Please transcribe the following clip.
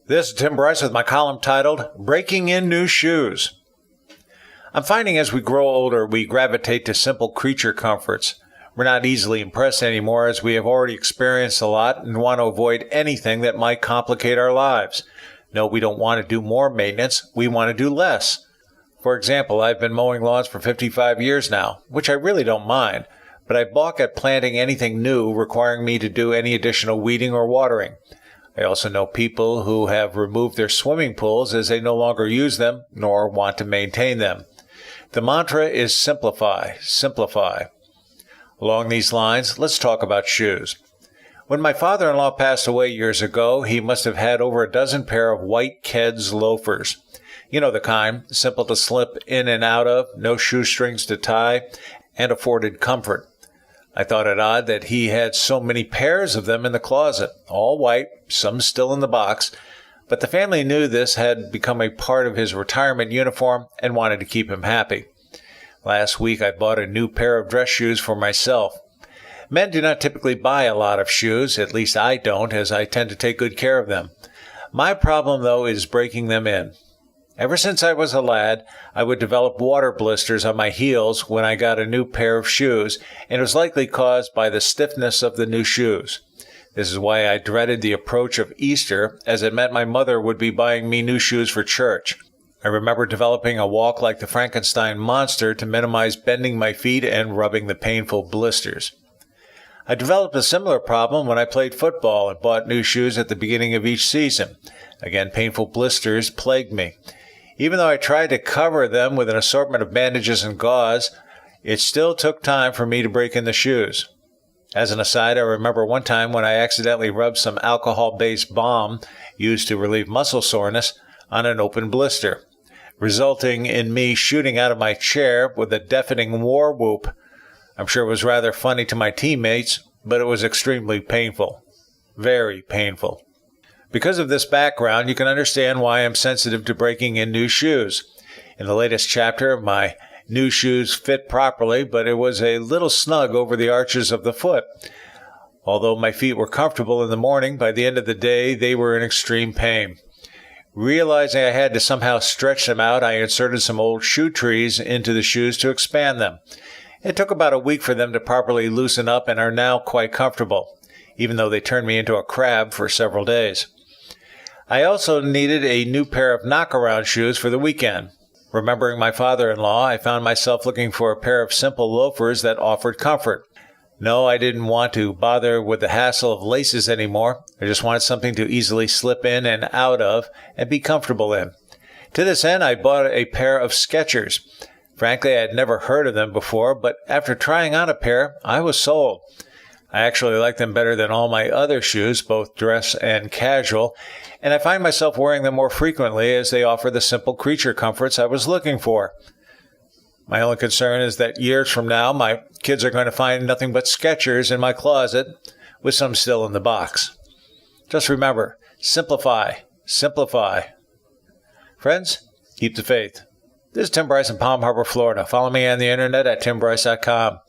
This is Tim Bryce with my column titled, Breaking in New Shoes. I'm finding as we grow older, we gravitate to simple creature comforts. We're not easily impressed anymore as we have already experienced a lot and want to avoid anything that might complicate our lives. No, we don't want to do more maintenance, we want to do less. For example, I've been mowing lawns for 55 years now, which I really don't mind, but I balk at planting anything new requiring me to do any additional weeding or watering. I also know people who have removed their swimming pools as they no longer use them nor want to maintain them. The mantra is simplify, simplify. Along these lines, let's talk about shoes. When my father-in-law passed away years ago, he must have had over a dozen pair of white Keds loafers. You know the kind, simple to slip in and out of, no shoestrings to tie, and afforded comfort. I thought it odd that he had so many pairs of them in the closet, all white, some still in the box, but the family knew this had become a part of his retirement uniform and wanted to keep him happy. Last week I bought a new pair of dress shoes for myself. Men do not typically buy a lot of shoes, at least I don't, as I tend to take good care of them. My problem, though, is breaking them in. Ever since I was a lad, I would develop water blisters on my heels when I got a new pair of shoes, and it was likely caused by the stiffness of the new shoes. This is why I dreaded the approach of Easter, as it meant my mother would be buying me new shoes for church. I remember developing a walk like the Frankenstein monster to minimize bending my feet and rubbing the painful blisters. I developed a similar problem when I played football and bought new shoes at the beginning of each season. Again, painful blisters plagued me. Even though I tried to cover them with an assortment of bandages and gauze, it still took time for me to break in the shoes. As an aside, I remember one time when I accidentally rubbed some alcohol-based balm used to relieve muscle soreness on an open blister, resulting in me shooting out of my chair with a deafening war whoop. I'm sure it was rather funny to my teammates, but it was extremely painful. Very painful. Because of this background, you can understand why I'm sensitive to breaking in new shoes. In the latest chapter, my new shoes fit properly, but it was a little snug over the arches of the foot. Although my feet were comfortable in the morning, by the end of the day, they were in extreme pain. Realizing I had to somehow stretch them out, I inserted some old shoe trees into the shoes to expand them. It took about a week for them to properly loosen up and are now quite comfortable, even though they turned me into a crab for several days. I also needed a new pair of knockaround shoes for the weekend. Remembering my father-in-law, I found myself looking for a pair of simple loafers that offered comfort. No, I didn't want to bother with the hassle of laces anymore. I just wanted something to easily slip in and out of and be comfortable in. To this end, I bought a pair of Skechers. Frankly, I had never heard of them before, but after trying on a pair, I was sold. I actually like them better than all my other shoes, both dress and casual, and I find myself wearing them more frequently as they offer the simple creature comforts I was looking for. My only concern is that years from now, my kids are going to find nothing but Skechers in my closet, with some still in the box. Just remember, simplify, simplify. Friends, keep the faith. This is Tim Bryce in Palm Harbor, Florida. Follow me on the internet at timbryce.com.